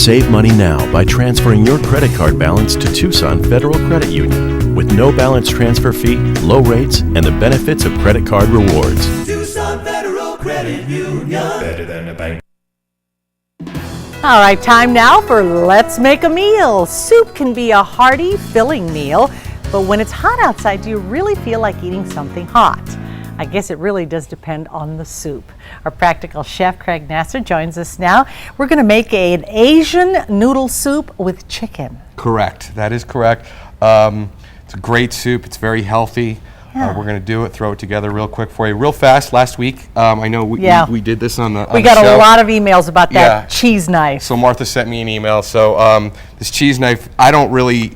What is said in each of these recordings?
Save money now by transferring your credit card balance to Tucson Federal Credit Union with no balance transfer fee, low rates, and the benefits of credit card rewards. Tucson Federal Credit Union. Better than a bank. All right, time now for Let's Make a Meal. Soup can be a hearty, filling meal, but when it's hot outside, do you really feel like eating something hot? I guess it really does depend on the soup. Our practical chef, Craig Nassar, joins us now. We're going to make an Asian noodle soup with chicken. Correct. That is correct. It's a great soup. It's very healthy. Yeah. We're going to do it, throw it together real quick for you. Real fast, last week, I know we did this on the We got a lot of emails about that cheese knife. So Martha sent me an email. So this cheese knife, I don't really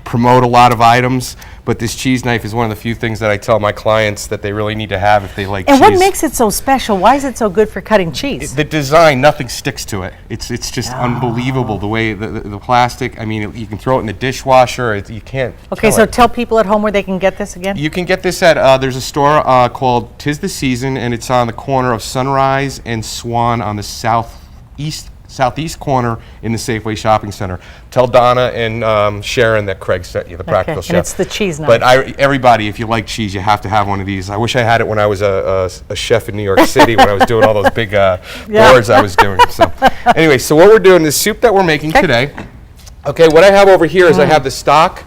promote a lot of items, but this cheese knife is one of the few things that I tell my clients that they really need to have if they like cheese. And what makes it so special? Why is it so good for cutting cheese? The design, nothing sticks to it. It's just unbelievable the way the plastic. I mean, you can throw it in the dishwasher. You can't. Okay, so tell people at home where they can get this again. You can get this at there's a store called 'Tis the Season, and it's on the corner of Sunrise and Swan on the southeast corner in the Safeway Shopping Center. Tell Donna and Sharon that Craig sent you, the practical chef. And it's the cheese knife. But everybody, if you like cheese, you have to have one of these. I wish I had it when I was a chef in New York City when I was doing all those big boards I was doing. So anyway, so what we're doing is soup that we're making today. Okay, what I have over here is I have the stock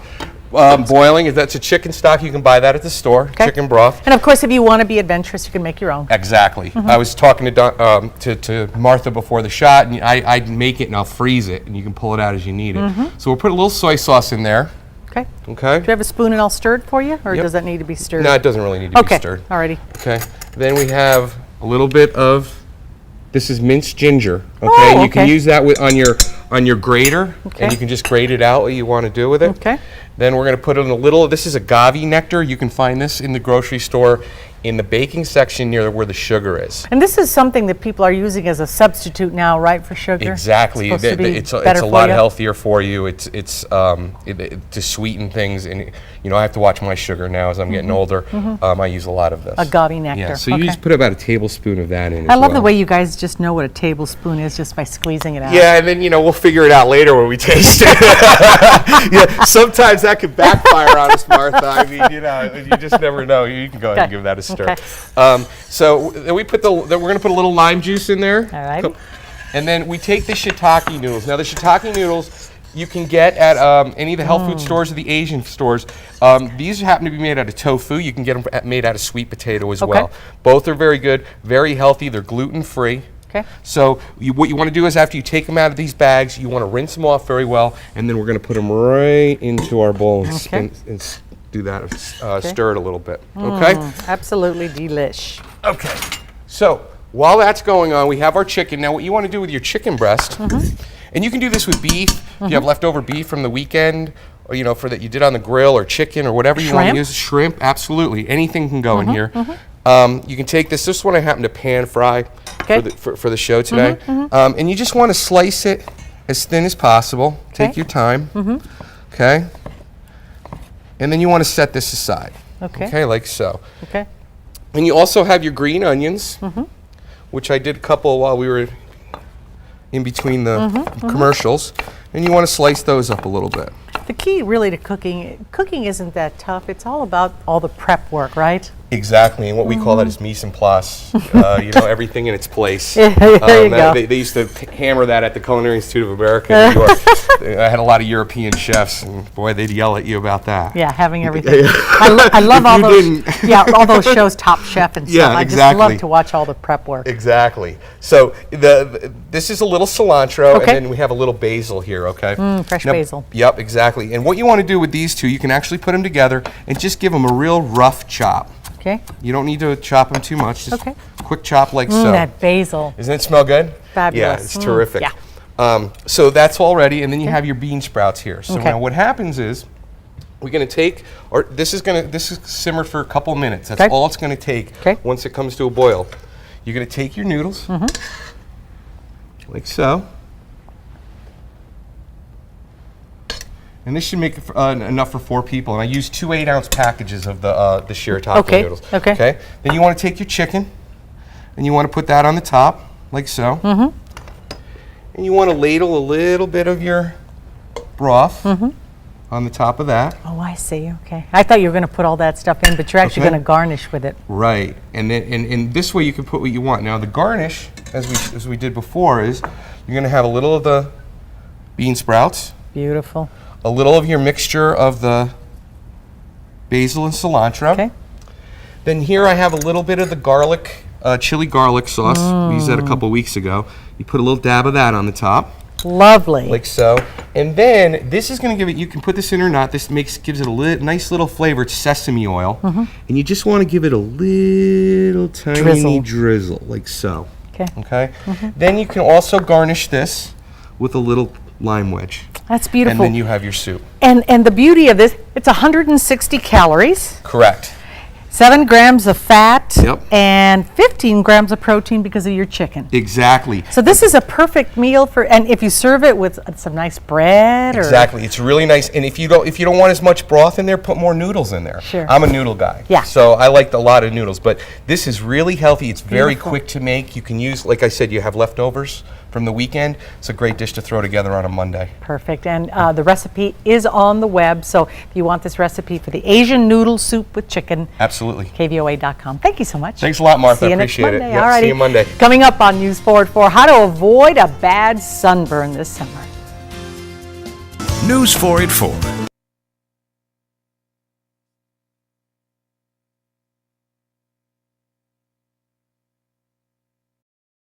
boiling. If that's a chicken stock, you can buy that at the store, chicken broth. And of course, if you want to be adventurous, you can make your own. Exactly. I was talking to Martha before the shot, and I'd make it and I'll freeze it, and you can pull it out as you need it. So we'll put a little soy sauce in there. Okay. Okay. Do you have a spoon and I'll stir it for you, or does that need to be stirred? No, it doesn't really need to be stirred. Alrighty. Okay. Then we have a little bit of, this is minced ginger. Okay. Oh, and you can use that on your grater, Okay. and you can just grate it out what you want to do with it. Okay. Then we're going to put in a little, this is agave nectar. You can find this in the grocery store in the baking section near where the sugar is. And this is something that people are using as a substitute now, right, for sugar? Exactly. It's a lot healthier for you. It's to sweeten things, and I have to watch my sugar now as I'm getting older. I use a lot of this. Agave nectar. Yeah. So you just put about a tablespoon of that in. I love the way you guys just know what a tablespoon is just by squeezing it out. Yeah, and then we'll figure it out later when we taste it. Yeah. Sometimes that could backfire on us, Martha. I mean, you just never know. You can go ahead and give that a stir. Okay. So then we're going to put a little lime juice in there. All right. And then we take the shiitake noodles. Now the shiitake noodles you can get at any of the health food stores or the Asian stores. These happen to be made out of tofu. You can get them made out of sweet potato as well. Both are very good, very healthy. They're gluten-free. Okay. So what you want to do is after you take them out of these bags, you want to rinse them off very well, and then we're going to put them right into our bowl and do that, stir it a little bit, okay? Absolutely delish. Okay, so while that's going on, we have our chicken. Now what you want to do with your chicken breast, and you can do this with beef, if you have leftover beef from the weekend, or for that you did on the grill, or chicken, or whatever you want to use. Shrimp, absolutely, anything can go in here. You can take this one I happen to pan fry for the show today, and you just want to slice it as thin as possible. Take your time, okay? And then you want to set this aside. Okay, like so. Okay. And you also have your green onions, which I did a couple while we were in between the commercials. And you want to slice those up a little bit. The key really to cooking isn't that tough. It's all about all the prep work, right? Exactly, and what we call that is mise en place. Everything in its place. There you go. They used to hammer that at the Culinary Institute of America in New York. I had a lot of European chefs, and boy, they'd yell at you about that. Yeah, having everything. I love all those. All those shows, Top Chef and stuff. Yeah, exactly. I just love to watch all the prep work. Exactly. So this is a little cilantro, and then we have a little basil here. Okay. Fresh basil. Yep, exactly. And what you want to do with these two, you can actually put them together and just give them a real rough chop. Okay. You don't need to chop them too much. Just quick chop like so. That basil. Doesn't it smell good? Fabulous. Yeah, it's terrific. Yeah. So that's all ready, and then you have your bean sprouts here. So now what happens is we're going to take, this is simmer for a couple minutes. That's all it's going to take once it comes to a boil. You're going to take your noodles, like so. And this should make enough for 4 people. And I use 2 8-ounce packages of the shiitake noodles. Okay. Then you want to take your chicken, and you want to put that on the top, like so. And you want to ladle a little bit of your broth on the top of that. Oh, I see. Okay. I thought you were going to put all that stuff in, but you're actually Okay. going to garnish with it. Right, and then and this way you can put what you want. Now the garnish, as we did before, is you're going to have a little of the bean sprouts, Beautiful. a little of your mixture of the basil and cilantro. Okay. Then here I have a little bit of the garlic, chili garlic sauce. We used that a couple weeks ago. You put a little dab of that on the top, Lovely. like so. And then this is going to give it, you can put this in or not, this gives it a nice little flavor. It's sesame oil. And you just want to give it a little tiny drizzle, like so. Okay. Okay? Then you can also garnish this with a little lime wedge. That's And beautiful. then you have your soup. And the beauty of this, it's 160 calories, Correct. 7 grams of fat, Yep. and 15 grams of protein because of your chicken. Exactly. So this is a perfect meal for, and if you serve it with some nice bread or Exactly. It's really nice. And if you don't want as much broth in there, put more noodles in there. Sure. I'm a noodle guy. Yeah. So I like a lot of noodles, but this is really healthy. It's very Beautiful. quick to make. You can use, like I said, you have leftovers from the weekend. It's a great dish to throw together on a Monday. Perfect. And the recipe is on the web. So if you want this recipe for the Asian noodle soup with chicken, Absolutely. KVOA.com. Thank you so much. Thanks a lot, Martha. See you Appreciate next it. Monday. Yep, Alrighty. see you Monday. Coming up on News Forward 4, how to avoid a bad sunburn this summer. News 4 at 4